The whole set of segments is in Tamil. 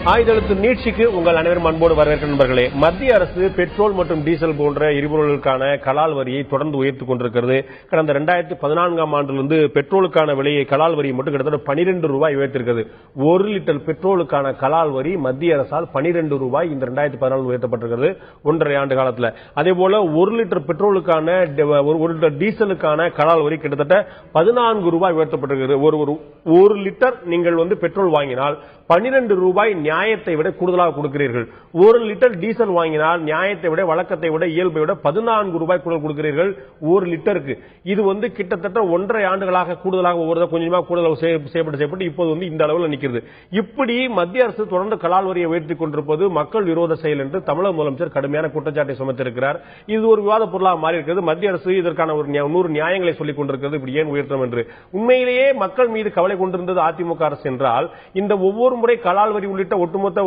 ஆயுதழுத்து நீட்சிக்கு உங்கள் அனைவரும் அன்போடு வரவேற்கிற நண்பர்களே. மத்திய அரசு பெட்ரோல் மற்றும் டீசல் போன்ற எரிபொருளுக்கான கலால் வரியை தொடர்ந்து உயர்த்திக் கொண்டிருக்கிறது. கடந்த 2014ஆம் ஆண்டிலிருந்து பெட்ரோலுக்கான விலையை கலால் வரியை மட்டும் கிட்டத்தட்ட 12 ரூபாய் உயர்த்திருக்கிறது. 1 லிட்டர் பெட்ரோலுக்கான கலால் வரி மத்திய அரசால் 12 ரூபாய் இந்த 2014 உயர்த்தப்பட்டிருக்கிறது 1.5 ஆண்டு காலத்தில். அதே போல 1 லிட்டர் பெட்ரோலுக்கான 1 லிட்டர் டீசலுக்கான கலால் வரி கிட்டத்தட்ட 14 ரூபாய் உயர்த்தப்பட்டிருக்கிறது. ஒரு லிட்டர் நீங்கள் பெட்ரோல் வாங்கினால் 12 ரூபாய் நியாயத்தை விட கூடுதலாக கொடுக்கிறீர்கள். 1 லிட்டர் டீசல் வாங்கினால் நியாயத்தை விட, வழக்கத்தை விட, இயல்பை விட 14 ரூபாய் கூடுதல் கொடுக்கிறீர்கள் 1 லிட்டருக்கு. இது கிட்டத்தட்ட 1.5 ஆண்டுகளாக கூடுதலாக ஒவ்வொரு கொஞ்சமா கூடுதல் செய்யப்பட்டு இப்போது இந்த அளவில் நிற்கிறது. இப்படி மத்திய அரசு தொடர்ந்து கலால் வரியை உயர்த்திக் கொண்டிருப்பது மக்கள் விரோத செயல் என்று தமிழக முதலமைச்சர் கடுமையான குற்றச்சாட்டை சுமத்திருக்கிறார். இது ஒரு விவாத பொருளாக மாறி இருக்கிறது. மத்திய அரசு இதற்கான ஒரு 100 நியாயங்களை சொல்லிக் கொண்டிருக்கிறது. இப்படி ஏன் உயர்த்தம் என்று உண்மையிலேயே மக்கள் மீது கவலை கொண்டிருந்தது அதிமுக அரசு என்றால், இந்த ஒவ்வொரு முறை கலால் வரி உள்ளிட்ட ஒட்டுமொத்த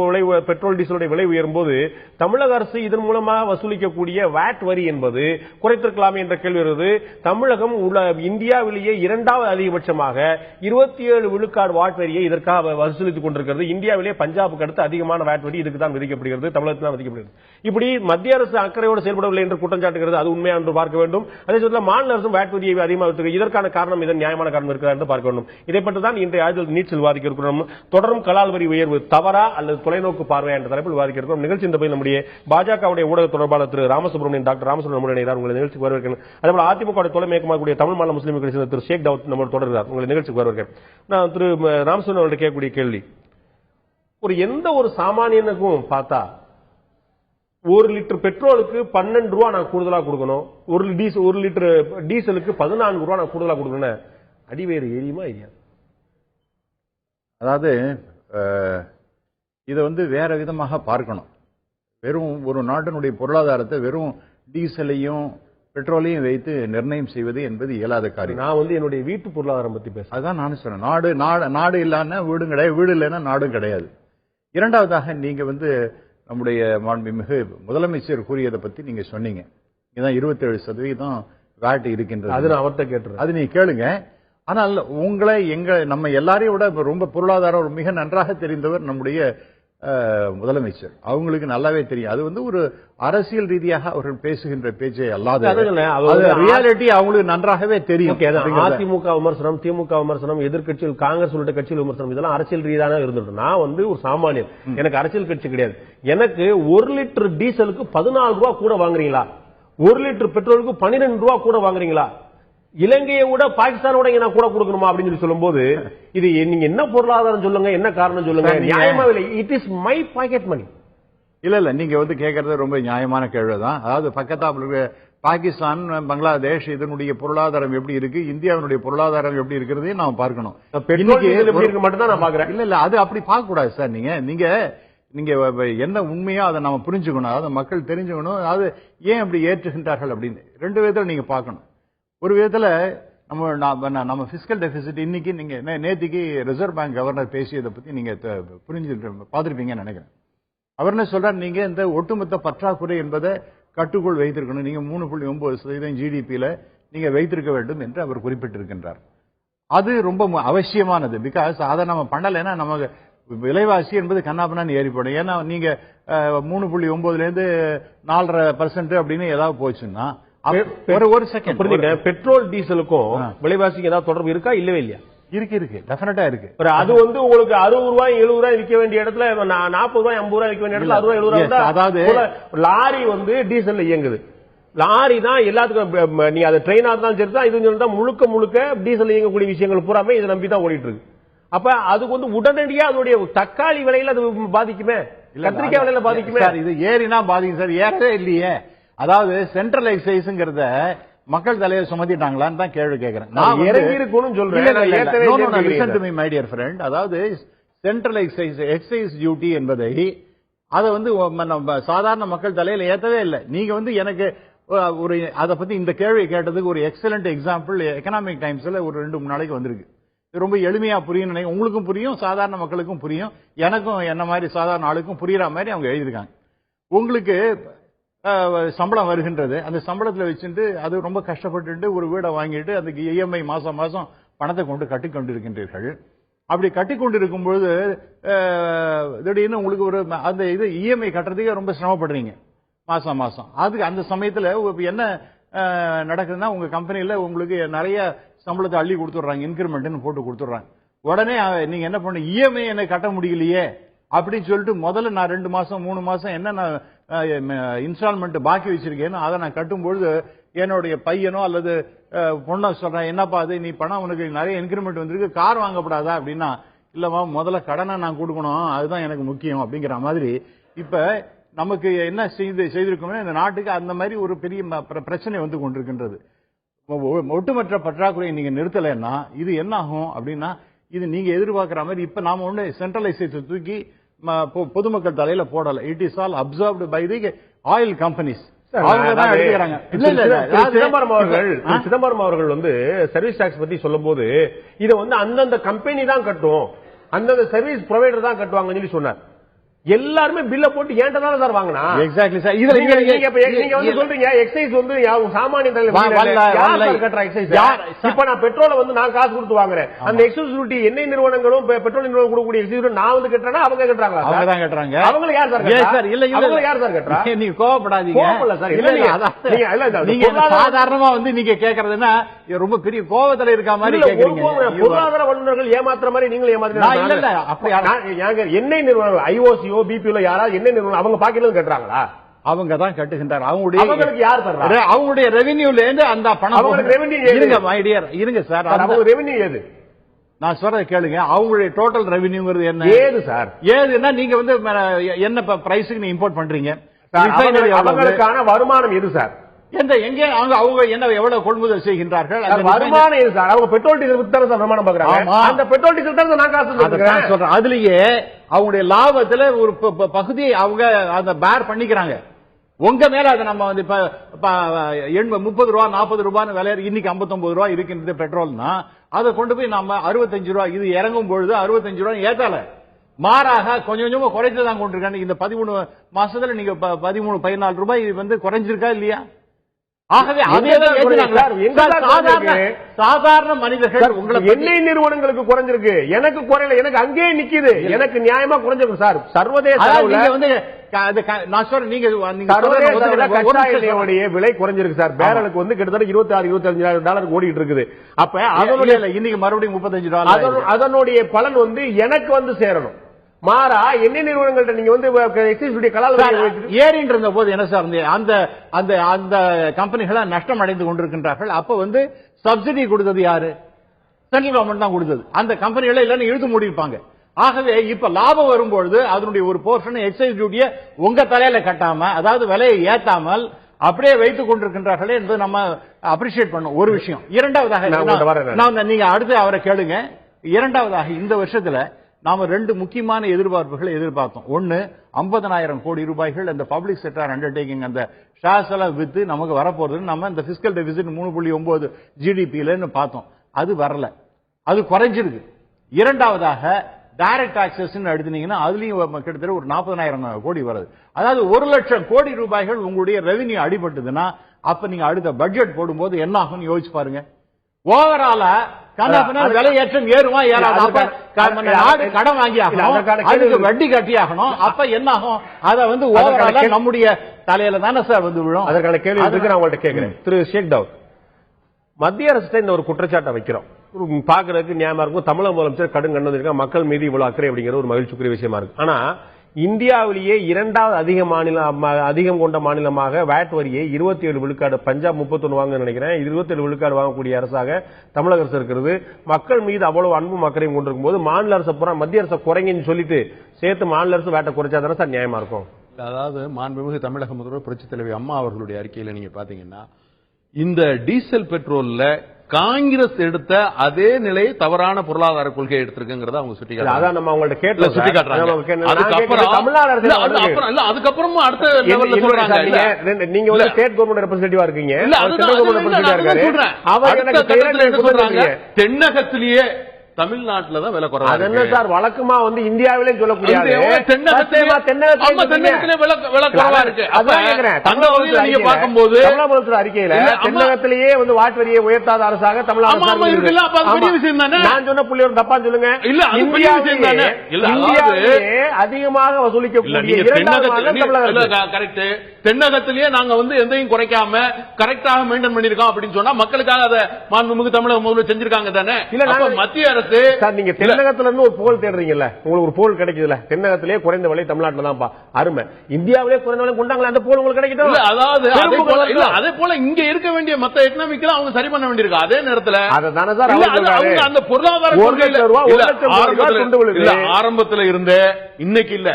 பெட்ரோல் டீசலுடைய விலை உயரும் போது தமிழக அரசு இதன் மூலமாக வசூலிக்கக்கூடிய வாட் வரி என்பது குறைத்திருக்கலாமே என்ற கேள்வி வருகிறது. தமிழகம் இந்தியாவிலேயே 2வது அதிகபட்சமாக 27 விழுக்காடு வாட் வரியை இதற்காக வசூலித்துக் கொண்டிருக்கிறது. இந்தியாவிலேயே பஞ்சாபுக்கு அடுத்து அதிகமான வாட் வரி இதுக்கு தான் விதிக்கப்படுகிறது, தமிழகத்தில் தான் விதிக்கப்படுகிறது. இப்படி மத்திய அரசு அக்கறையோடு செயல்படவில்லை என்று குற்றம் சாட்டுகிறது. அது உண்மையா என்று பார்க்க வேண்டும். அதே சமயத்தில் மாநில அரசும் வாட் வரியை அதிகமாக இதற்கான காரணம் இதன் நியாயமான காரணம் இருக்கிறதா என்று பார்க்க வேண்டும். இதை பற்றி தான் இன்றைய ஆய்வில் நீச்சல் விவாதிக்க இருக்கிறோம். தொடரும் கலால் வரி உயர்வு தவறா அல்லது தொலைநோக்கு பார்வையா என்ற தலைப்பில் விவாதிக்க இருக்கிறோம். நிகழ்ச்சி இந்த பகுதியில் நம்முடைய பாஜகவுடைய ஊடக தொடர்பாளர் திரு ராமசுப்ரமணியன், டாக்டர் ராமசுப்ரமணியன் உங்களை நிகழ்ச்சிக்கு வரவேற்கிறேன். அதேபோல அதிமுக தலைமை இயக்கமாகக்கூடிய தமிழ் மாநில முஸ்லீம் கட்சியின் திரு ஷேக் தாவூத் நம்மளோடு தொடர்கிறார். உங்களை நிகழ்ச்சிக்கு வரவேற்கிறேன். நான் திரு ராமசுப்ரமணியன் கேட்கக்கூடிய கேள்வி, எந்த ஒரு சாமானியனுக்கும் பார்த்தா 1 லிட்டர் பெட்ரோலுக்கு 12 ரூபாய் நான் கூடுதலா கொடுக்கணும், 1 லிட்டர் டீசலுக்கு 14 ரூபாய் நான் கூடுதலா கொடுக்கணும், அடிவேறு எரியுமா இல்லையா? அதாவது இதை வேற விதமாக பார்க்கணும். வெறும் ஒரு நாட்டினுடைய பொருளாதாரத்தை வெறும் டீசலையும் பெட்ரோலையும் வைத்து நிர்ணயம் செய்வது என்பது இயலாத காரியம். நான் என்னுடைய வீட்டு பொருளாதாரம் பத்தி பேச, அதான் நானும் சொன்னேன். நாடு இல்லாம வீடும் கிடையாது, வீடு இல்லைன்னா நாடும் கிடையாது. இரண்டாவதாக நீங்க நம்முடைய மாண்புமிகு முதலமைச்சர் கூறியதை பத்தி நீங்க சொன்னீங்க. இதான் 27% வாட் இருக்கின்றது. அது நான் அவர்கிட்ட கேட்டுறேன், அது நீங்க கேளுங்க. ஆனால் உங்களை நம்ம எல்லாரையும் விட ரொம்ப பொருளாதாரம் மிக நன்றாக தெரிந்தவர் நம்முடைய முதலமைச்சர். அவங்களுக்கு நல்லாவே தெரியும். அது ஒரு அரசியல் ரீதியாக அவர்கள் பேசுகின்ற பேச்சை அல்லாத ரியாலிட்டி அவங்களுக்கு நன்றாகவே தெரியும். அதிமுக விமர்சனம், திமுக விமர்சனம், எதிர்கட்சிகள், காங்கிரஸ் உள்ளிட்ட கட்சிகள் விமர்சனம், இதெல்லாம் அரசியல் ரீதியாக இருந்துட்டு நான் ஒரு சாமானியன், எனக்கு அரசியல் கட்சி கிடையாது. எனக்கு 1 லிட்டர் டீசலுக்கு 14 ரூபாய் கூட வாங்குறீங்களா? 1 லிட்டர் பெட்ரோலுக்கு 12 ரூபாய் கூட வாங்குறீங்களா? இலங்கையை விட பாகிஸ்தானோட நான் கூட கொடுக்கணுமா அப்படின்னு சொல்லும் போது, இது நீங்க என்ன பொருளாதாரம் சொல்லுங்க, என்ன காரணம் சொல்லுங்க, நியாயமா இல்லை. It is my pocket money. இல்ல நீங்க கேட்கறது ரொம்ப நியாயமான கேள்விதான். அதாவது பக்கத்தாப்புல பாகிஸ்தான், பங்களாதேஷ் இதனுடைய பொருளாதாரம் எப்படி இருக்கு, இந்தியாவினுடைய பொருளாதாரம் எப்படி இருக்கிறதையும் நாம பார்க்கணும். மட்டும் தான் நான் பாக்குறேன். இல்ல அது அப்படி பார்க்க கூடாது சார். நீங்க என்ன உண்மையோ அதை நாம புரிஞ்சுக்கணும், அதாவது மக்கள் தெரிஞ்சுக்கணும். அதாவது ஏன் அப்படி ஏற்றுகின்றார்கள் அப்படின்னு 2 விதத்துல நீங்க பார்க்கணும். ஒரு விதத்துல நம்ம பிஸ்கல் டெபிசிட் இன்னைக்கு நீங்க நேத்திக்கு ரிசர்வ் பேங்க் கவர்னர் பேசியதை பத்தி நீங்க பார்த்திருப்பீங்கன்னு நினைக்கிறேன். அவர் என்ன சொல்றாரு, நீங்க இந்த ஒட்டுமொத்த பற்றாக்குறை என்பதை கட்டுக்குள் வைத்திருக்கணும், நீங்க 3.9% ஜிடிபியில நீங்க வைத்திருக்க வேண்டும் என்று அவர் குறிப்பிட்டிருக்கின்றார். அது ரொம்ப அவசியமானது. பிகாஸ் அதை நம்ம பண்ணலைன்னா நமக்கு விலைவாசி என்பது கண்ணாபண்ணான்னு ஏறிப்படும். ஏன்னா நீங்க 3.9 இருந்து 4.5% அப்படின்னு ஏதாவது போச்சுன்னா ஒரு செகண்ட் புரிஞ்சுங்க. பெட்ரோல் டீசலுக்கும் விலைவாசிக்கு ஏதாவது தொடர்பு இருக்கா? இல்லவே இல்லையா? இருக்கு, டெஃபினட்டா இருக்கு. அது உங்களுக்கு 60 ரூபாய் 70 ரூபாய் விற்க வேண்டிய இடத்துல 40 ரூபாய் 50 ரூபாய் விற்க வேண்டிய இடத்துல 60 ரூபாய் 70 ரூபாய். அதாவது லாரி டீசல்ல இயங்குது. லாரி தான் எல்லாத்துக்கும். நீ அது ட்ரெயினா இருந்தாலும் சரி தான், இது முழுக்க டீசல் இயங்கக்கூடிய விஷயங்கள் பூராமே இதை நம்பி தான் ஓடிட்டு இருக்கு. அப்ப அதுக்கு உடனடியா அதனுடைய தக்காளி விலையில அது பாதிக்குமே, கத்திரிக்காய் விலையில பாதிக்குமே. இது ஏறினா பாதிக்கும் சார். ஏறவே இல்லையே. அதாவது சென்ட்ரல் எக்ஸைஸ்ங்கிறத மக்கள் தலையை சுமத்திட்டாங்களான்னு தான் கேள்வி கேட்கிறேன். நான் இறங்கி இருக்குன்னு சொல்றேன். மை டியர் ஃப்ரெண்ட், அதாவது சென்ட்ரல் எக்ஸைஸ் டியூட்டி என்பதை அதை சாதாரண மக்கள் தலையில ஏத்தவே இல்லை. நீங்க எனக்கு அதை பத்தி இந்த கேள்வி கேட்டதுக்கு ஒரு எக்ஸலண்ட் எக்ஸாம்பிள் எக்கனாமிக் டைம்ஸ்ல ஒரு 2-3 நாளைக்கு வந்திருக்கு. ரொம்ப எளிமையா புரியும், உங்களுக்கும் புரியும், சாதாரண மக்களுக்கும் புரியும், எனக்கும் என்ன மாதிரி சாதாரண ஆளுக்கும் புரியுற மாதிரி அவங்க எழுதியிருக்காங்க. உங்களுக்கு சம்பளம் வருகின்றது, அந்த சம்பளத்துல வச்சுட்டு அது ரொம்ப கஷ்டப்பட்டு ஒரு வீடை வாங்கிட்டு அதுக்கு இஎம்ஐ மாசம் பணத்தை கொண்டு கட்டிக்கொண்டிருக்கின்றீர்கள். அப்படி கட்டி கொண்டு இருக்கும் பொழுது திடீர்னு உங்களுக்கு ஒரு அந்த இது இஎம்ஐ கட்டுறதுக்கு ரொம்ப சிரமப்படுறீங்க மாசம் மாசம். அதுக்கு அந்த சமயத்துல என்ன நடக்குதுன்னா உங்க கம்பெனில உங்களுக்கு நிறைய சம்பளத்தை அள்ளி கொடுத்துடுறாங்க, இன்கிரிமெண்ட் போட்டு கொடுத்துடுறாங்க. உடனே நீங்க என்ன பண்ண, இஎம்ஐ என்ன கட்ட முடியலையே அப்படின்னு சொல்லிட்டு முதல்ல நான் 2 மாசம் 3 மாசம் என்ன இன்ஸ்டால்மெண்ட் பாக்கி வச்சிருக்கேன்னு அதை நான் கட்டும்பொழுது என்னுடைய பையனோ அல்லது பொண்ணோ சொல்றேன், என்னப்பா அது நீ பணம் உனக்கு நிறைய இன்கிரிமெண்ட் வந்திருக்கு, கார் வாங்கப்படாதா அப்படின்னா, இல்லவா முதல்ல கடனை நான் கொடுக்கணும், அதுதான் எனக்கு முக்கியம் அப்படிங்கிற மாதிரி. இப்ப நமக்கு என்ன செய்திருக்கோம், இந்த நாட்டுக்கு அந்த மாதிரி ஒரு பெரிய பிரச்சனை வந்து கொண்டிருக்கின்றது. ஒட்டுமொத்த பற்றாக்குறையை நீங்க நிறுத்தலைன்னா இது என்ன ஆகும் அப்படின்னா, இது நீங்க எதிர்பார்க்கிற மாதிரி இப்ப நாம ஒண்ணு சென்ட்ரலைசேஷன் தூக்கி பொதுமக்கள் தலையில போடல. It is all absorbed by the oil companies. Chidambaram அவர்கள் வந்து சர்வீஸ் டாக்ஸ் பத்தி சொல்லும் போது இதை வந்து அந்தந்த கம்பெனி தான் கட்டும், அந்தந்த சர்வீஸ் ப்ரொவைடர் தான் கட்டுவாங்கன்னு சொல்லி சொன்னார். எல்லாருமே பில்ல போட்டு ஏன்டா தான் சார் வாங்கினா. Exactly sir. இதுல நீங்க வந்து சொல்றீங்க எக்ஸைஸ் வந்து சாமானிய இப்ப நான் பெட்ரோலை வந்து நான் காசு கொடுத்து வாங்குறேன், அந்த எக்ஸைஸ் டியூட்டி எண்ணெய் நிறுவனங்களும் பெட்ரோல் நிறுவனம் கொடுக்கக்கூடிய எக்ஸைஸ் நான் வந்து கட்டுறேன்னா அவங்க கட்டுறாங்க. அவங்க தான் கட்டுறாங்க. அவங்களுக்கு யார் சார் கட்டுறா? இல்ல அவங்களுக்கு யார் சார் கட்டுறா? நீங்க கோவப்படாதீங்க. கோவப்படல சார். இல்ல நீங்க சாதாரணமா வந்து நீங்க கேக்குறதுன்னா ரொம்ப பெரிய கோவத்துல இருக்க மாதிரி கேக்குறீங்க. பொருளாதார வல்லுநர்கள் ஏமாத்துற மாதிரி நீங்களும் ஏமாத்துறீங்க. இல்ல அப்படி எண்ணெய் நிறுவனம் ஐஓசி பிபில யாராவது என்ன நிறுவனம் அவங்க பாக்கெட்ல கட்டுறாங்களா? அவங்க தான் கட்டுகின்றார். அவங்களுக்கு யார் தர்றா? அவங்களுடைய ரெவென்யூல இருந்து அந்த பணம். அவங்களுக்கு ரெவென்யூ இருங்க மை டியர், இருங்க சார். அவங்க ரெவென்யூ ஏது? நான் சொல்றத கேளுங்க. அவங்களுடைய டோட்டல் ரெவென்யூங்கிறது என்ன ஏது சார்? ஏதுன்னா நீங்க வந்து என்ன பிரைஸ்க்கு நீ இம்போர்ட் பண்றீங்க, அவங்களுக்கான வருமானம் எது சார்? எங்க அவங்க என்ன எவ்வளவு கொள்முதல் செய்கின்றார்கள், வருமானம் எது சார்? அவங்க பெட்ரோல் டீசல் வித்து தான் வருமானம் பாக்குறாங்க. அந்த பெட்ரோல் டீசல் தான் நான் காசு சொல்றேன். அதுலயே அவங்களுடைய லாபத்துல ஒரு பகுதியை அவங்க அந்த பேர் பண்ணிக்கிறாங்க. உங்க மேல அதை நம்ம வந்து இப்ப 30 ரூபா 40 ரூபான்னு விலை இன்னைக்கு 59 ரூபா இருக்கின்றது பெட்ரோல்னா, அதை கொண்டு போய் நம்ம 65 ரூபா இது இறங்கும் பொழுது 65 ரூபா ஏத்தால மாறாக கொஞ்சம் கொஞ்சமா குறைத்துதான் கொண்டிருக்காங்க. இந்த 13 மாசத்துல நீங்க 13-14 ரூபாய் வந்து குறைஞ்சிருக்கா இல்லையா? ஆகவே சாதாரண மனிதர்கள் உங்களுக்கு எண்ணெய் நிறுவனங்களுக்கு குறைஞ்சிருக்கு, எனக்கு குறையல, எனக்கு அங்கேயே நிக்குது, எனக்கு நியாயமா குறைஞ்சிருக்கு சார். சர்வதேச வந்து நான் சொல்றேன், நீங்க விலை குறைஞ்சிருக்கு சார். பேரலுக்கு வந்து கிட்டத்தட்ட $26-25 ஓடிட்டு இருக்குது. அப்ப அதனுடைய இன்னைக்கு மறுபடியும் $35. அதனுடைய பலன் வந்து எனக்கு வந்து சேரணும். மாறா எண்ணெய் நிறுவனங்கள்ட்ட நீங்க வந்து ஏறிட்டு இருந்த போது என்ன சார் அந்த அந்த அந்த கம்பெனிகளை நஷ்டம் அடைந்து கொண்டிருக்கின்றார்கள். அப்ப வந்து சப்சிடி கொடுத்தது யாரு? சென்ட்ரல் கவர்மெண்ட் தான் கொடுத்தது. அந்த கம்பெனிகளை இல்லன்னு இழுத்து மூடிருப்பாங்க. ஆகவே இப்ப லாபம் வரும்பொழுது அதனுடைய ஒரு போர்ஷன் எக்ஸைஸ் டியூட்டியை உங்க தலையில கட்டாம, அதாவது விலையை ஏத்தாமல் அப்படியே வைத்துக் கொண்டிருக்கின்றார்களே என்பது நம்ம அப்ரிஷியேட் பண்ணும் ஒரு விஷயம். இரண்டாவதாக நீங்க அடுத்து அவரை கேளுங்க. இரண்டாவதாக இந்த வருஷத்துல நாம 2 முக்கியமான எதிர்பார்ப்புகளை எதிர்பார்த்தோம். ஒன்னு 50,000 கோடி ரூபாய்கள் அந்த பப்ளிக் செக்டார் அண்டர்டேக்கிங் அந்த ஷேர்ஸ் எல்லாம் வித்து நமக்கு வரப்போறது. நம்ம இந்த பிஸ்கல் டெபிசிட் 3.9 ஜிடிபின்னு பார்த்தோம், அது வரல, அது குறைஞ்சிருக்கு. இரண்டாவதாக டைரக்ட் டாக்ஸஸ் எடுத்தீங்கன்னா அதுலயும் கிட்டத்தட்ட ஒரு 40,000 கோடி வருது. அதாவது 1 லட்சம் கோடி ரூபாய்கள் உங்களுடைய ரெவென்யூ அடிபட்டதுன்னா அப்ப நீங்க அடுத்த பட்ஜெட் போடும்போது என்ன ஆகும் யோசிச்சு பாருங்க. ஓவரால விலையேற்றம் ஏறுமா ஏறாது? நாடு கடன் வாங்கி ஆகணும், அதுக்கு வட்டி கட்டி ஆகணும். அப்ப என்ன ஆகும்? அத வந்து ஓவரால நம்முடைய தலையில தானே சார் வந்து விழும். அதற்கான கேள்வி நான் உங்கள்கிட்ட கேட்கிறேன். திரு ஷேக் தாவூத், மத்திய அரசு இந்த ஒரு குற்றச்சாட்டை வைக்கிறோம், பாக்குறதுக்கு நியாயமா இருக்கும். தமிழக முதலமைச்சர் கடும் கண்டு வந்திருக்காங்க, மக்கள் மீது இவ்வளவு அக்கறை அப்படிங்கிற ஒரு மகிழ்ச்சிக்குரிய விஷயமா இருக்கு. ஆனா இந்தியாவிலேயே 2வது அதிகம் கொண்ட மாநிலமாக வேட் வரியை 27 விழுக்காடு, பஞ்சாப் 31 வாங்க நினைக்கிறேன், 27 விழுக்காடு வாங்கக்கூடிய அரசாக தமிழக அரசு இருக்கிறது. மக்கள் மீது அவ்வளவு அன்பும் அக்கறையும் கொண்டிருக்கும் போது மாநில அரசு புறம் மத்திய அரசு குறைங்கன்னு சொல்லிட்டு சேர்த்து மாநில அரசு வேட்டை குறைச்சாதானே சார் நியாயமா இருக்கும்? அதாவது மாண்புமிகு தமிழக முதல்வர் புரட்சித் தலைவி அம்மா அவர்களுடைய அறிக்கையில நீங்க பாத்தீங்கன்னா, இந்த டீசல் பெட்ரோல்ல காங்கிரஸ் எடுத்த அதே நிலையை தவறான பொருளாதார கொள்கை எடுத்திருக்குங்கிறத அவங்க சுட்டிக்காட்டுறாங்க. அதுக்கப்புறம் அடுத்த லெவல்ல சொல்றாங்க. நீங்க வந்து ஸ்டேட் கவர்மெண்ட் ரெப்ரசன்டேட்டிவா இருக்கீங்க, தென்னகத்திலேயே தமிழ்நாட்டுல தான் விலை குறைவா அது என்ன சார் வழக்கமா வந்து இந்தியாவிலே சொல்லக்கூடிய தென்னகத்திலே விலை குறைவா இருக்கு. அந்த வகையில நீங்க பார்க்கும்போது அறிக்கையில தென்னகத்திலேயே வந்து வாட் வரியை உயர்த்தாத அரசாக தமிழ்நாடு நான் சொன்ன புள்ளி ஒரு தப்பா சொல்லுங்க. இல்ல அது பெரிய விஷயம் தானே. இந்தியாவிலேயே அதிகமாக வசூலிக்கக்கூடிய கரெக்ட். தென்னகத்திலேயே நாங்க வந்து எதையும் குறைக்காம கரெக்டாக மெயின்டைன் பண்ணிருக்கோம் அப்படின்னு சொன்னா மக்களுக்காக அதை மாண்புமிகு தமிழக முதல்வர் செஞ்சிருக்காங்க தானே. மத்திய அரசு நீங்க தென்னகத்துல இருந்து ஒரு புகழ் தேடுறீங்கல்ல, உங்களுக்கு ஒரு புகழ் கிடைக்குதுல, தென்னகத்திலே குறைந்த விலை தமிழ்நாட்டில் தான் அருமை, இந்தியாவிலே குறைந்த விலை கொண்டாங்களா, அந்த புகழ் உங்களுக்கு கிடைக்கும். அதாவது அதே போல இங்க இருக்க வேண்டிய மத்த எக்கனாமிக்கெல்லாம் அவங்க சரி பண்ண வேண்டியிருக்கு. அதே நேரத்துல அதுதானே சார் அந்த பொருளாதார ஆரம்பத்தில் இருந்த இன்னைக்கு இல்ல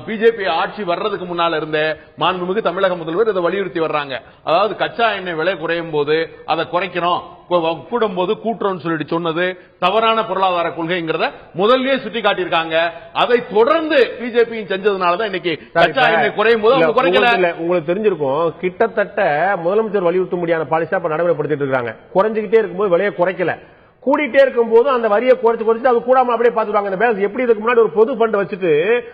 பிஜேபி ஆட்சி வர்றதுக்கு முன்னால இருந்த மாண்புமிகு தமிழக முதல்வர் இதை வலியுறுத்தி வர்றாங்க. அதாவது கச்சா எண்ணெய் விலை குறையும் போது அதை குறைக்கணும், கூடும் போது கூட்டுறோம் சொல்லிட்டு சொன்னது தவறான பொருளாதார கொள்கைங்கிறத முதல்லயே சுட்டி காட்டியிருக்காங்க. அதை தொடர்ந்து பிஜேபி செஞ்சதுனாலதான் இன்னைக்கு கச்சா எண்ணெய் குறையும் போது அவங்க குறைக்கல. உங்களுக்கு தெரிஞ்சிருக்கும், கிட்டத்தட்ட முதலமைச்சர் வலியுறுத்த முடியாத பாலிசியா நடைமுறைப்படுத்திட்டு இருக்காங்க. குறைஞ்சிக்கிட்டே இருக்கும்போது விலையை குறைக்கல, கூடிட்டே இருக்கும் போது அந்த வரியை குறைச்சு அது கூடாம அப்படியே பாத்துருவாங்க. இந்த பேலன்ஸ் எப்படி இதுக்கு முன்னாடி ஒரு பொது ஃபண்ட் வச்சுட்டு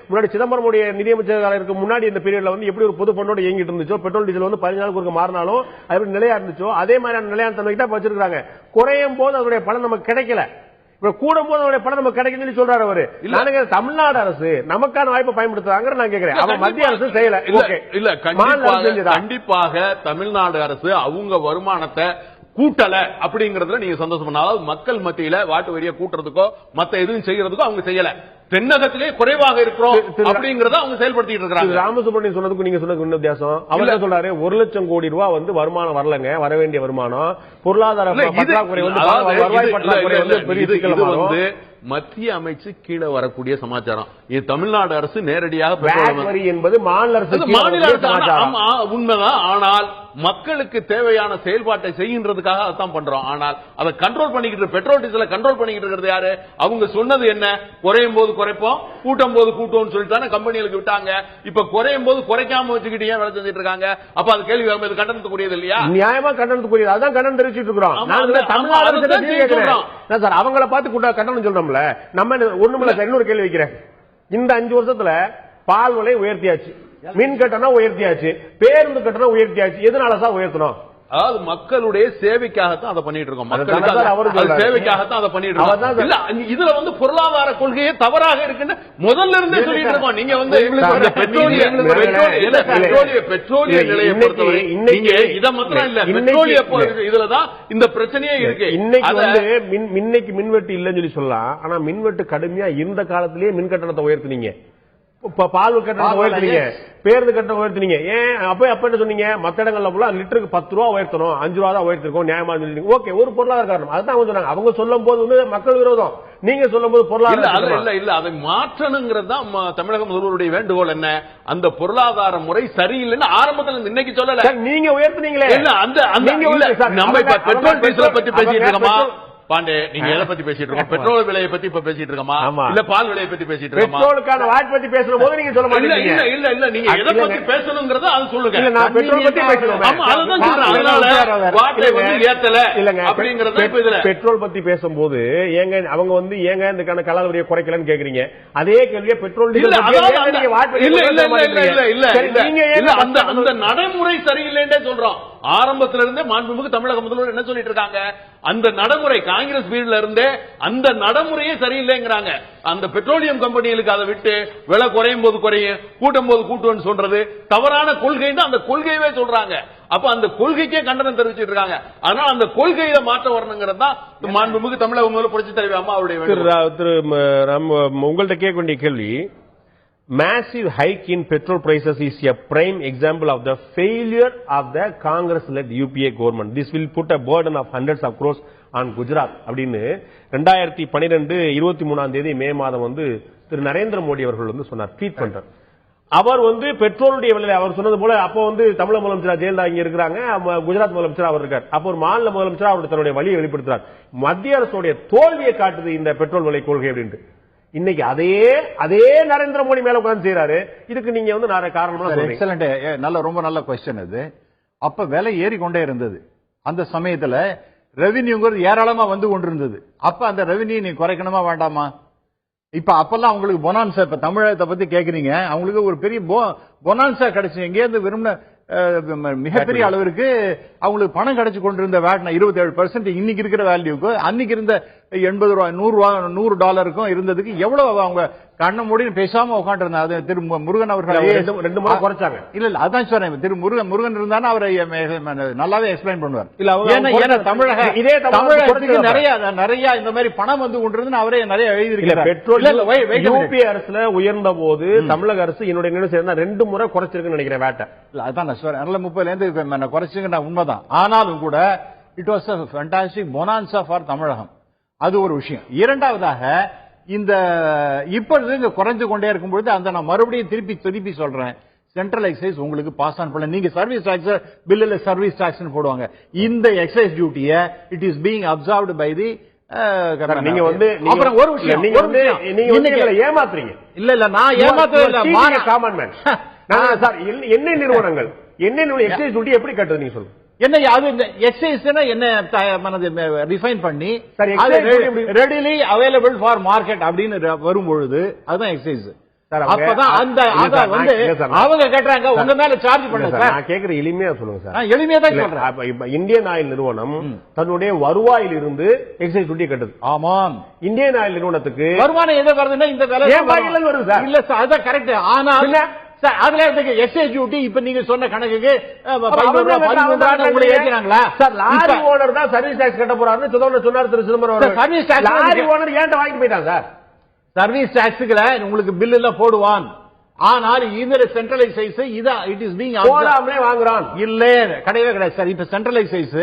முன்னாடி சிதம்பரமுடைய நிதியமைச்சருக்கு முன்னாடி இந்த பீரியட்ல வந்து எப்படி ஒரு பொது ஃபண்டோட இயங்கிட்டு இருந்துச்சோ, பெட்ரோல் டீசல் வந்து 15 நாளுக்கு ஒரு மாறினாலும் அது நிலையா இருந்துச்சோ, அதே மாதிரியான நிலையான தன்மைக்கு தான் வச்சிருக்காங்க. குறையும் போது அதனுடைய பலன் நமக்கு கிடைக்கல, கூடும் போது அவருடைய பணம் நம்ம கிடைக்கும் சொல்றாரு அவரு. நானுங்க தமிழ்நாடு அரசு நமக்கான வாய்ப்பை பயன்படுத்துறாங்க நான் கேட்கிறேன். அவன் மத்திய அரசு செய்யல. இல்ல கண்டிப்பாக தமிழ்நாடு அரசு அவங்க வருமானத்தை கூட்டல அப்படிங்கறதுல நீங்க சந்தோஷம் பண்ண. அதாவது மக்கள் மத்தியில வாட்டு வரியை கூட்டுறதுக்கோ மத்த எதுவும் செய்யறதுக்கோ அவங்க செய்யல. தென்னகத்திலே குறைவாக இருக்கிறோம் அப்படிங்கறத அவங்க செயல்படுத்திட்டு இருக்காங்க. ராமசுப்ரமணியன் சொன்னதுக்கு நீங்க சொன்னதுக்கு என்ன வித்தியாசம்? அவர் என்ன சொல்றாரு, 1 லட்சம் கோடி ரூபாய் வந்து வருமானம் வரலங்க, வர வேண்டிய வருமானம் பொருளாதார பற்றாக்குறை வந்து பெரிய சிக்கல் வந்து மத்திய அமைச்சு கீழே வரக்கூடிய சமாச்சாரம். இது தமிழ்நாடு அரசு நேரடியாக வரி என்பது மாநில அரசு உண்மைதான். ஆனால் மக்களுக்கு தேவையான செயல்பாட்டை செய்கின்றதுக்காக அதான் பண்றோம். ஆனால் அதை கண்ட்ரோல் பண்ணிக்கிட்டு பெட்ரோல் டீசலை கண்ட்ரோல் பண்ணிக்கிட்டு இருக்கிறது யாரு? அவங்க சொன்னது என்ன? குறையும் போது குறைப்போம், கூட்டும் போது கூட்டுவோம் சொல்லிட்டு கம்பெனிகளுக்கு விட்டாங்க. இப்ப குறையும் போது குறைக்காம வச்சுக்கிட்டு ஏன் வேலை செஞ்சுட்டு இருக்காங்க? அப்ப அது கேள்வி கண்டனத்துக்குரியது இல்லையா? நியாயமா கண்டனத்துக்குரியது. அதான் கண்டனம் தெரிவிச்சுட்டு இருக்கிறோம். அவங்கள பார்த்து கண்டனம் சொல்றோம். நம்ம ஒண்ணுமில்ல சார், இன்னொரு கேள்வி வைக்கிறேன். இந்த 5 வருஷத்துல பால் விலை உயர்த்தியாச்சு, மின் கட்டணம் உயர்த்தியாச்சு, பேருந்து கட்டணம் உயர்த்தியாச்சு. எதனால சார் உயர்த்தணும்? அதாவது மக்களுடைய சேவைக்காகத்தான் அதை பண்ணிட்டு இருக்கோம். சேவைக்காகத்தான் அதை பண்ணிட்டு இருக்கோம். இதுல வந்து பொருளாதார கொள்கையே தவறாக இருக்குன்னு முதல்ல இருந்தே சொல்லிட்டு இருக்கோம். நீங்க வந்து பெட்ரோலிய நிலையை பொறுத்தவரை நீங்க இதை மாத்திரம் இல்ல, பெட்ரோலிய இதுலதான் இந்த பிரச்சனையே இருக்கு. இன்னைக்கு வந்து இன்னைக்கு மின்வெட்டு இல்லைன்னு சொல்லி சொல்லலாம். ஆனா மின்வெட்டு கடுமையா இருந்த காலத்திலேயே மின் கட்டணத்தை உயர்த்தினீங்க, பால் கட்டணம் உயர்த்தினீங்க, பேருந்து கட்டணம் உயர்த்தினீங்க. ஏன் அப்ப என்ன சொன்னீங்க? மத்த இடங்கள்ல லிட்டருக்கு 10 ரூபா உயர்த்தணும், 5 ரூபா தான் உயர்த்திருக்கோம், நியாயமா ஓகே, ஒரு பொருளாதார காரணம். அதுதான் அவங்க சொன்னாங்க. அவங்க சொல்லும் போது வந்து மக்கள் விரோதம், நீங்க சொல்லும் போது பொருளாதார இல்ல அதை மாற்றணுங்கிறது தான் தமிழக முதல்வருடைய வேண்டுகோள். என்ன? அந்த பொருளாதார முறை சரியில்லைன்னு ஆரம்பத்தில் இன்னைக்கு சொல்லல, நீங்க உயர்த்தினீங்களே. நம்ம பெட்ரோல் டீசலை பத்தி பேசிட்டு இருக்கோமா பாண்டே? நீங்க எதை பத்தி பேசிட்டு இருக்கோம்? பெட்ரோல் விலையை பத்தி இப்ப பேசிட்டு இருக்கோமா, இல்ல பால் விலையை பத்தி பேசிட்டு இருக்கோமா? பெட்ரோலுக்கான வாட் பத்தி பேசுற போது நீங்க சொல்ல மாட்டீங்க. இல்ல நீங்க எதை பத்தி பேசணும்ங்கறத அது சொல்லுங்க. நான் பெட்ரோல் பத்தி பேசுறேன். ஆமா அதுதான் சொல்றேன். அதனால வாட்டை வந்து ஏத்தல அப்படிங்கறது இப்ப இதுல பெட்ரோல் பத்தி பேசும்போது ஏங்க அவங்க வந்து ஏங்க இந்த கலால் வரியை குறைக்கலன்னு கேக்குறீங்க. அதே கேள்வியே பெட்ரோல் டீசல் நீங்க வாட் பத்தி இல்ல அந்த நடைமுறை சரியில்லைன்னே சொல்றோம். ஆரம்பத்துல இருந்தே மாண்புமிகு தமிழக முதல்வர் என்ன சொல்லிட்டு இருக்காங்க? அந்த நடைமுறை காங்கிரஸ் பீரியட்ல இருந்தே அந்த நடைமுறையே சரியில்லைங்கிறாங்க. அந்த பெட்ரோலியம் கம்பெனிகளுக்கு அதை விட்டு விலை குறையும் போது குறையும், கூட்டும் போது கூட்டுன்னு சொல்றது தவறான கொள்கை தான். அந்த கொள்கையவே சொல்றாங்க. அப்ப அந்த கொள்கைக்கே கண்டனம் தெரிவிச்சிட்டு இருக்காங்க. அதனால அந்த கொள்கையில மாற்றம் வரணுங்கிறது தான் மாண்புமிகு தமிழக முதல்வர் புரட்சித் தலைவி அம்மா அவருடைய. உங்கள்கிட்ட கேட்க வேண்டிய கேள்வி, massive hike in petrol prices is a prime example of the failure of the Congress-led UPA government. This will put a burden of hundreds of crores on Gujarat. அப்படின்னு 2012 23 மே மாதம் வந்து திரு நரேந்திர மோடி அவர்கள் வந்து சொன்னார், ட்வீட் பண்றார். அவர் வந்து பெட்ரோலுடைய விலை அவர் சொன்னது போல அப்போ வந்து தமிழக முதலமைச்சர் ஜெயலலிதா இங்க இருக்கிறாங்க, குஜராத் முதலமைச்சர் அவர் இருக்கார். அப்போ ஒரு மாநில முதலமைச்சர் அவர் தன்னுடைய வழியை வெளிப்படுத்துறார். மத்திய அரசுடைய தோல்வியை காட்டுது இந்த பெட்ரோல் விலை கொள்கை அப்படின்ட்டு. இன்னைக்கு அதே நரேந்திர மோடி மேல உட்கார்ந்து செய்யறாரு. இதுக்கு நீங்க வந்து நிறைய காரணம். எக்ஸலென்ட், ரொம்ப நல்ல क्वेश्चन இது. அப்ப விலை ஏறிக்கொண்டே இருந்தது. அந்த சமயத்துல ரெவென்யூங்கிறது ஏராளமா வந்து கொண்டிருந்தது. அப்ப அந்த ரெவென்யூ நீங்க குறைக்கணுமா வேண்டாமா? இப்ப அப்பெல்லாம் அவங்களுக்கு பொனான்சா, இப்ப தமிழகத்தை பத்தி கேக்குறீங்க, அவங்களுக்கு ஒரு பெரிய பொனான்சா கிடைச்சு எங்கேயிருந்து விரும்பின மிகப்பெரிய அளவிற்கு அவங்களுக்கு பணம் கிடைச்சு கொண்டிருந்த வேட் 27% இன்னைக்கு இருக்கிற வேல்யூக்கு அன்னைக்கு இருந்த 80 ரூபாய் $100 இருந்ததுக்கு எவ்வளவு அவங்க கண்ண மூடின்னு பேசாம உட்காந்துருந்தாங்க. அது திரு முருகன் அவர்கள் 2 முறை குறைச்சாங்க. இல்ல அதான் சொல்றேன், திரு முருகன் இருந்தாலும் அவரை நல்லாவே எக்ஸ்பிளைன் பண்ணுவார். தமிழகத்துக்கு நிறைய இந்த மாதிரி பணம் வந்து கொண்டிருந்து அவரே நிறைய எழுதியிருக்கிறார். பெட்ரோல் யூபி அரசுல உயர்ந்த போது தமிழக அரசு என்னுடைய நினைவு சேர்ந்தா 2 முறை குறைச்சிருக்குன்னு நினைக்கிறேன் வேட்டை. அதான் 30% குறைச்சுங்க உண்மைதான். ஆனாலும் கூட it was a fantastic bonanza for தமிழகம். அது ஒரு விஷயம். இரண்டாவதாக இந்த இப்பொழுது இங்க குறைஞ்சு கொண்டே இருக்கும் பொழுது அந்த நான் மறுபடியும் திருப்பி சொல்றேன், சென்ட்ரல் எக்ஸைஸ் உங்களுக்கு பாஸ் ஆன் பண்ணல. நீங்க சர்வீஸ் டாக்ஸ் பில்லுல சர்வீஸ் டாக்ஸ் போடுவாங்க. இந்த எக்ஸைஸ் டியூட்டிய it is being observed by the நீங்க வந்து அப்புறம் ஒரு விஷயம் நீங்க ஏமாத்துறீங்க. இல்ல நான் ஏமாத்தவே இல்ல. காமன் மேன் சார், எண்ணெய் நிறுவனங்கள் எக்ஸைஸ் டியூட்டி எப்படி கட்டுறது நீங்க சொல்லுங்க. என்ன அது எக்ஸைஸ் என்ன ரிஃபைன் பண்ணி ரெடிலி அவைலபிள் ஃபார் மார்க்கெட் அப்படின்னு வரும் பொழுது அதுதான் எக்ஸைஸ். அப்பதான் அந்த வந்து அவங்க கேட்டாங்க உங்க மேல சார்ஜ் பண்ண சார். நான் கேக்குற எளிமையா சொல்லுங்க சார். எளிமையா தான் சொல்றேன். இந்தியன் ஆயில் நிறுவனம் தன்னுடைய வருவாயில் இருந்து எக்ஸைஸ் டியூட்டி கட்டுது. ஆமாம், இந்தியன் ஆயில் நிறுவனத்துக்கு வருமானம் எது வருதுன்னா இந்த வேலை வருது சார். இல்ல சார், அதான் கரெக்ட். ஆனால் அதுல எக்ஸைஸ் டியூட்டி இப்ப நீங்க சொன்ன கணக்குக்கு 13 ஏற்கிறாங்களா சார்? லாரி ஓனர் தான் சர்வீஸ் டாக்ஸ் கட்ட போறாருன்னு சொன்னார் Thiru Chidambaram. Service tax lorry owner ஏன்ட்ட வாங்கிட்டு போயிட்டாங்க சார். சர்வீஸ் டாக்ஸ்களை உங்களுக்கு பில் எல்லாம் போடுவான். ஆனால் இந்த central excise it is being போடாமலே வாங்குறான். இல்ல கிடையவே கிடையாது சார். இப்ப சென்ட்ரல் எக்ஸைஸ்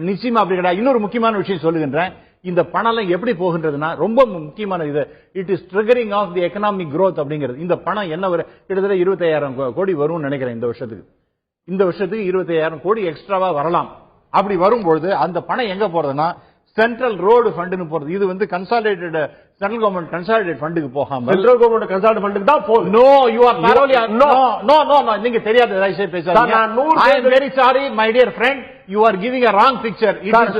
நிச்சயமா அப்படி கிடையாது. இன்னொரு முக்கியமான விஷயம் சொல்லுகின்றேன். இந்த பணம் எப்படி போகின்றதுன்னா ரொம்ப முக்கியமான இது, it is triggering of the economic growth அப்படிங்கிறது. இந்த பணம் என்ன கிட்டத்தட்ட 25,000 கோடி வரும்னு நினைக்கிறேன் இந்த வருஷத்துக்கு. 25,000 கோடி எக்ஸ்ட்ராவா வரலாம். அப்படி வரும்பொழுது அந்த பணம் எங்க போறதுன்னா சென்ட்ரல் ரோடு ஃபண்டுன்னு போறது. இது வந்து கன்சாலிடேட்டட் சென்ட்ரல் கவர்மெண்ட் கன்சாலிடேட் ஃபண்டுக்கு போகாம சென்ட்ரல் கவர்மெண்ட் கன்சாலிடேட் ஃபண்டுக்கு தான் போகுது. No you are thoroughly no நீங்க தெரியாத தயவுசெய்து பேசாதீங்க. I am very sorry my dear friend, you are giving a wrong picture.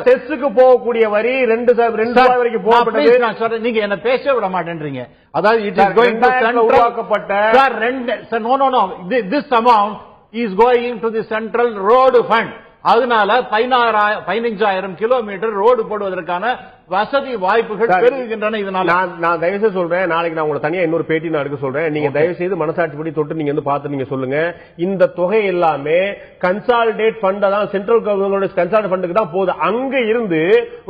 செஸ்க்கு போகக்கூடிய வரி 2 வரைக்கும் போகப்பட்டது. நான் சொல்றேன், நீங்க என்ன பேச விட மாட்டேன்றீங்க. அதாவது it is going to central உருவாக்கப்பட்ட sir no this amount is going to the central road fund. அதனால 15,000 கிலோமீட்டர் ரோடு போடுவதற்கான வசதி வாய்ப்புகள் பெருகுகின்றன. இதனால நான் தயவு செய்து சொல்றேன், நாளைக்கு நான் உங்களை தனியா இன்னொரு பேட்டி நான் எடுக்க சொல்றேன். நீங்க தயவு செய்து மனசாட்சிப்படி தொட்டு நீங்க வந்து பார்த்து நீங்க சொல்லுங்க. இந்த தொகை எல்லாமே கன்சாலிடேட் ஃபண்ட் தான், சென்ட்ரல் கவர்மெண்ட் கன்சாலிடேட் ஃபண்டுக்கு தான் போகுது. அங்க இருந்து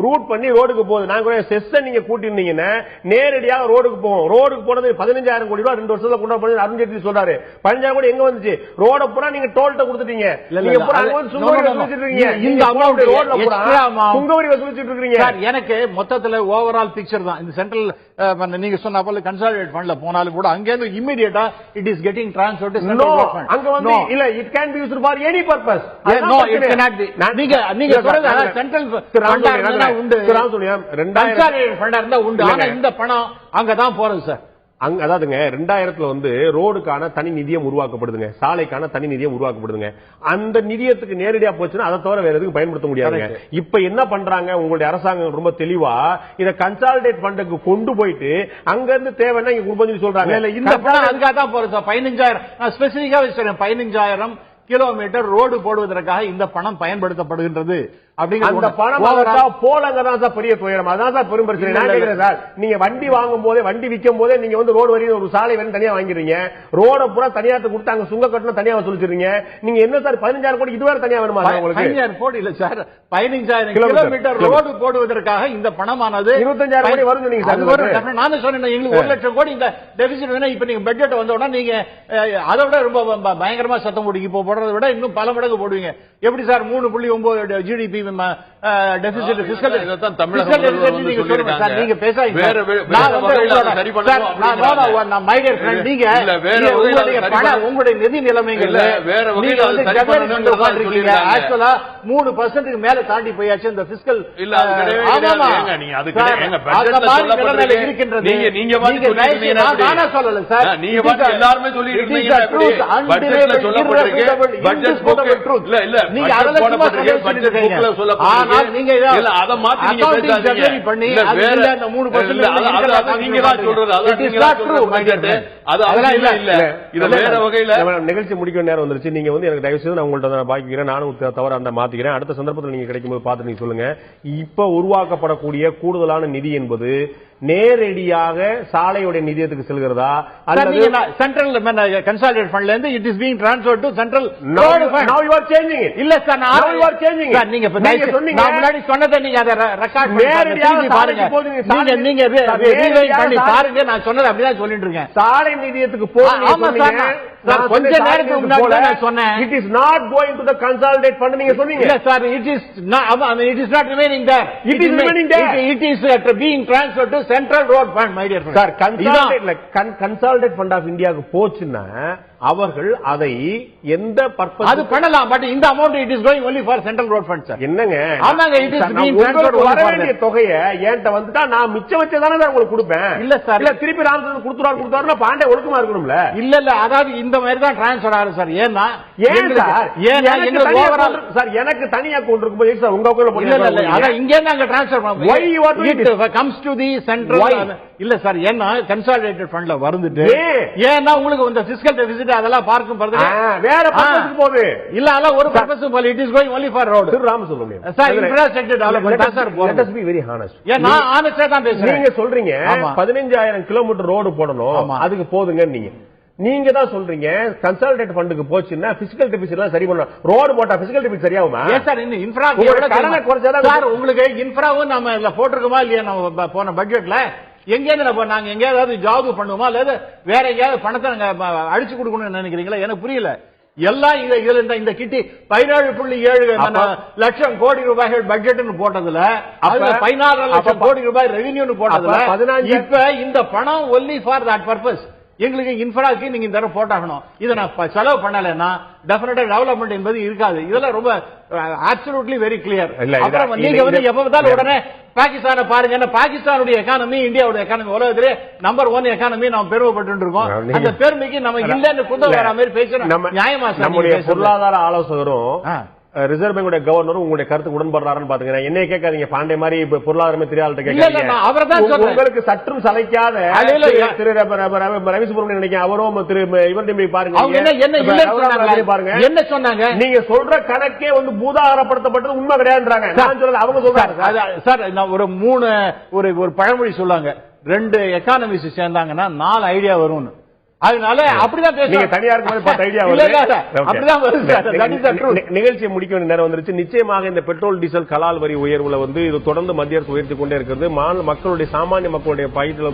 ரூட் பண்ணி ரோடுக்கு போகுது. நான் கூட செஸ் நீங்க கூட்டிருந்தீங்கன்னா நேரடியாக ரோடுக்கு போகும். ரோடுக்கு போனது 15,000 கோடி ரூபாய் 2 வருஷத்துல கொண்டு போய் அருண் ஜேட்லி சொல்றாரு. 15,000 கோடி எங்க வந்துச்சு? ரோட பூரா நீங்க டோல்ட்ட கொடுத்துட்டீங்க. நீங்க பூரா சுங்கவரி வசூலிச்சிட்டு இருக்கீங்க. இந்த அமௌண்ட் ரோட்ல பூரா சுங்கவரி வசூலிச்சிட்டு இருக்கீங்க. எனக்கு மொத்தத்துல ஓவரால் பிக்சர் தான். இந்த சென்ட்ரல் நீங்க சொன்ன போல கன்சாலிடேட் ஃபண்ட்ல போனாலும் கூட அங்க இருந்து இமிடியேட்டா it is getting transferred to central government. அங்க வந்து இல்ல it can be used for any purpose. No it cannot be. நீங்க சொல்றது சென்ட்ரல் ஃபண்டா இருந்தா உண்டு, கன்சாலிடேட் ஃபண்டா இருந்தா உண்டு. ஆனா இந்த பணம் அங்க தான் போறது சார். அதாவதுங்க 2000 வந்து ரோடுக்கான தனி நிதியம் உருவாக்கப்படுதுங்க, சாலைக்கான தனி நிதியம் உருவாக்கப்படுதுங்க. அந்த நிதியத்துக்கு நேரடியா போச்சுன்னா அதை தவிர வேற எதுக்கு பயன்படுத்த முடியாதுங்க. இப்ப என்ன பண்றாங்க உங்களுடைய அரசாங்கம் ரொம்ப தெளிவா இத கன்சாலிடேட் ஃபண்டுக்கு கொண்டு போயிட்டு அங்க இருந்து தேவைன்னா இங்க கொடுப்போம்னு சொல்றாங்க. இந்த பணம் அதுக்காக தான் போறது சார். 15,000 நான் ஸ்பெசிபிக்கா சொல்றேன், 15,000 கிலோமீட்டர் ரோடு போடுவதற்காக இந்த பணம் பயன்படுத்தப்படுகின்றது. அந்த பணம் போலங்கதான் சார் பெரிய துயரம். அதான் சார் பெரும் பிரச்சனை. சார் நீங்க வண்டி வாங்கும் போதே, வண்டி விற்கும் போதே நீங்க வந்து ரோடு வரி ஒரு சாலை வரி தனியா வாங்கிறீங்க, ரோட பூரா தனியாத்து கொடுத்து அங்க சுங்க கட்டணம் தனியா வசூலிச்சிருங்க. நீங்க என்ன சார் 15,000 கோடி இதுவரை தனியா வேணுமா? 15,000 கோடி இல்ல சார், 15,000 கிலோமீட்டர் ரோடு போடுவதற்காக இந்த பணமானது 25,000 கோடி வரும் சொன்னீங்க சார். நானும் சொன்னேன் எங்களுக்கு 1 லட்சம் கோடி இந்த டெபிசிட் வேணும். இப்ப நீங்க பட்ஜெட் வந்த உடனே நீங்க அதை விட ரொம்ப பயங்கரமா சத்தம் போடுங்க. இப்ப போடுறதை விட இன்னும் பல மடங்கு போடுவீங்க. எப்படி சார் 3.9 ஜிடிபி டெபிசிட் பிஸ்கல் நீங்க சொல்லுங்க சார். நீங்க பேசாதீங்க. உங்களுடைய நிதி நிலைமைகள் 3% மேல தாண்டி போயாச்சு இந்த பிஸ்கல் இருக்கின்றது. சொல்லல சார், எல்லாருமே சொல்லிட்டு நீங்க அதை மாத்தி பண்ணி அந்த 3% நிகழ்ச்சி முடிக்க நேரம் வந்துருச்சு. நீங்க வந்து எனக்கு தயவு செய்து நான் உங்கள்ட்ட பாக்கிக்கிறேன், நானும் தவறு அந்த மாத்திக்கிறேன். அடுத்த சந்தர்ப்பத்தில் நீங்க கிடைக்கும் போது பார்த்து நீங்க சொல்லுங்க. இப்ப உருவாக்கப்படக்கூடிய கூடுதலான நிதி என்பது நேரடியாக சாலையுடைய நிதியத்துக்கு செல்கிறதா அல்லது சென்ட்ரல் கன்சாலிடேட் ஃபண்ட்ல இருந்து it is being transferred to central road fund. Now you are changing it. இல்ல sir, now you are changing it. நீங்க சொன்னீங்க, நான் முன்னாடி சொன்னதை நீங்க அத ரெக்கார்ட் பண்ணி பாருங்க. நீங்க ரீவைண்ட் பண்ணி பாருங்க. நான் சொன்னது அப்படிதான் சொல்லிட்டு இருக்கேன். சாலை நிதியத்துக்கு போறீங்க. ஆமா சார், கொஞ்ச நேரத்துக்கு முன்னாடி நான் சொன்னேன். It is not going to the consolidate fund நீங்க சொன்னீங்க. இல்ல sir, it is not remaining there. It is remaining there. It is being transferred to central road fund my dear friend. Sir, consolidate fund of இந்தியாவுக்கு போச்சுன்னா அவர்கள் அதை எந்த பர்பஸ் அது பண்ணலாம். பட் இந்த amount it is going only for central road fund sir. என்னங்க? ஆமாங்க, இட் இஸ் பீயிங் ட்ரான்ஸ்ஃபர்ட் வர வேண்டிய தொகையை ஏன்ட்ட வந்துட்டா நான் மிச்சம் வச்சு தானே உங்களுக்கு கொடுப்பேன். இல்ல சார், இல்ல திருப்பி ராமச்சந்திரன் கொடுத்துறாருன்னா பாண்டே ஒழுக்கமா இருக்கணும்ல. இல்ல அதாவது இந்த மாதிரி தான் ட்ரான்ஸ்ஃபர் ஆகும் சார். ஏன்னா சார் எனக்கு தனி அக்கவுண்ட் இருக்கும்போது சார் உங்க அக்கவுண்ட்ல இல்ல அதான் இங்க நாங்க ட்ரான்ஸ்ஃபர் பண்ணுவோம். why you are doing it comes to the central. இல்ல சார், ஏன்னா கன்சாலிடேட்டட் ஃபண்ட்ல வந்துட்டு ஏன்னா உங்களுக்கு இந்த பிஸ்கல் டெபிசிட் அதெல்லாம் பார்க்கும் போது வேற பர்பஸ்க்கு போகுது. இல்ல அதெல்லாம் ஒரு பர்பஸ் போல it is going only for road. Thiru Ramasubramaniam sir, infrastructure development sir. let us be very honest. நான் ஆனஸ்டா தான் பேசுறேன். நீங்க சொல்றீங்க 15000 கிலோமீட்டர் ரோடு போடணும், அதுக்கு போதுங்க. நீங்க தான் சொல்றீங்க கன்சாலிடேட் ஃபண்டுக்கு போச்சுன்னா பிசிக்கல் டெபிசிட் எல்லாம் சரி பண்ணணும். ரோடு போட்டா பிசிக்கல் டெபிசிட் சரியாகுமா? எஸ் சார், இன்னும் இன்ஃப்ரா கடனை குறைச்சாதான் சார். உங்களுக்கு இன்ஃப்ராவும் நம்ம இதுல போட்டிருக்கோமா இல்லையா? நம்ம போன பட்ஜெட்ல எங்கேயாவது நாங்க எங்கேயாவது ஜாப் பண்ணுவோமா இல்ல வேற எங்கேயாவது பணத்தை நாங்க அடிச்சு கொடுக்கணும்னு நினைக்கிறீங்களா? எனக்கு புரியல. எல்லாம் இதுல இந்த கிட்டி 17.7 லட்சம் கோடி ரூபாய்கள் பட்ஜெட் போட்டதுல 16 லட்சம் கோடி ரூபாய் ரெவென்யூ போட்டதுல இப்ப இந்த பணம் ஒன்லி ஃபார் தட் பர்பஸ். எங்களுக்கு இன்ஃப்ராக்கு நீங்க இந்த தடவை போட்டாகணும். இதை நான் செலவு பண்ணலன்னா டெஃபினட்டா டெவலப்மெண்ட் என்பது இருக்காது. இதெல்லாம் ரொம்ப அப்சல்யூட்லி வெரி கிளியர். அப்புறம் நீங்க வந்து எப்ப பார்த்தாலும் உடனே பாகிஸ்தானை பாருங்க. பாகிஸ்தானுடைய எக்கானமி இந்தியாவுடைய எக்கானமி உலகத்திலே நம்பர் 1 எக்கானமி நாம் பெருமைப்பட்டு இருக்கோம். அந்த பெருமைக்கு நம்ம இல்லன்னு குந்த வர மாதிரி பேசுறோம். நியாயமா சார்? நம்முடைய பொருளாதார ஆலோசகரும் ரிசர்வ் பேங்குடைய கவர்னரும் உங்களுடைய கருத்து உடன்படுறாருன்னு பாத்துங்க. என்னைய கேட்காதீங்க, பாண்டே மாதிரி பொருளாதாரமே தெரியாத கேட்காதீங்க. உங்களுக்கு சற்றும் சளைக்காத திரு ரவி சுப்ரமணியன் நினைக்கிறேன், அவரும் திரு இவர்டையும் பாருங்க. என்ன சொன்னாங்க? நீங்க சொல்ற கணக்கே வந்து பூதாகரப்படுத்தப்பட்டது உண்மை கிடையாதுன்றாங்க. நான் சொல்றது அவங்க சொல்றாங்க சார். ஒரு 3 ஒரு பழமொழி சொல்லாங்க, 2 எக்கானமிஸ்ட் சேர்ந்தாங்கன்னா 4 ஐடியா வரும்னு. அதனால அப்படிதான் பேசுறீங்க. தனியாருக்கு ஐடியா நிகழ்ச்சியை முடிக்க வேண்டிய நேரம் வந்துருச்சு. நிச்சயமாக இந்த பெட்ரோல் டீசல் கலால் வரி உயர்வுல வந்து இது தொடர்ந்து மத்திய அரசு உயர்த்தி கொண்டே இருக்கிறது. மக்களுடைய சாமானிய மக்களுடைய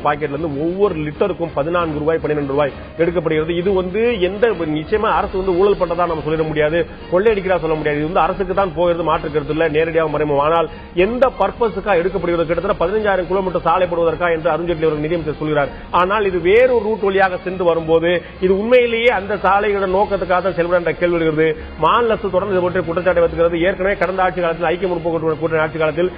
பாக்கெட்ல இருந்து ஒவ்வொரு லிட்டருக்கும் 14 ரூபாய் 12 ரூபாய் எடுக்கப்படுகிறது. இது வந்து எந்த நிச்சயமா அரசு வந்து ஊழல் பண்றதா நம்ம சொல்லிட முடியாது, கொள்ளையடிக்கிறா சொல்ல முடியாது. இது வந்து அரசுக்கு தான் போகிறது, மாற்று கருத்து இல்ல, நேரடியாக மறைமுகம். ஆனால் எந்த பர்பஸுக்காக எடுக்கப்படுகிறது? கிட்டத்தட்ட 15000 கிலோமீட்டர் சாலை போடுவதற்கா என்று அருண்ஜேட்லி அவர்கள் நிதியமைச்சர் சொல்கிறார். ஆனால் இது வேறொரு ரூட் வழியாக சென்று வரும்போது இது உண்மையிலேயே அந்த சாலையோட நோக்கத்துக்காக செயல்பட என்ற கேள்வி வருகிறது. மாநில அரசு தொடர்ந்து இது போன்ற குற்றச்சாட்டை வைக்கிறது. ஏற்கனவே கடந்த ஆட்சி காலத்தில் ஐக்கிய முற்போக்கு கூட்டணி ஆட்சி காலத்தில்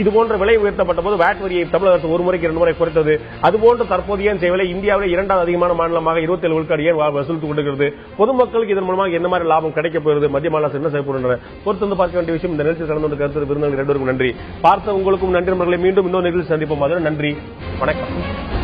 இது போன்ற விலை உயர்த்தப்பட்ட போது வேட் வரியை தமிழக அரசு ஒரு முறைக்கு 2 முறை குறைத்தது. அதுபோன்ற தற்போதைய செய்வதை இந்தியாவில் 2வது அதிகமான மாநிலமாக 27 விழுக்காடு ஏன் வசூலித்துக் கொண்டிருக்கிறது? பொதுமக்களுக்கு இதன் மூலமாக என்ன மாதிரி லாபம் கிடைக்கப் போகிறது? மத்திய மாநில அரசு என்ன செய்யப்படுகின்றன பொறுத்து வந்து பார்க்க வேண்டிய விஷயம். இந்த நிகழ்ச்சியில் கலந்து கொண்டு கருத்து விருந்தினர்கள் 2 பேருக்கும் நன்றி. பார்த்த உங்களுக்கும் நன்றி. மீண்டும் இன்னொரு நிகழ்ச்சி சந்திப்போம். நன்றி, வணக்கம்.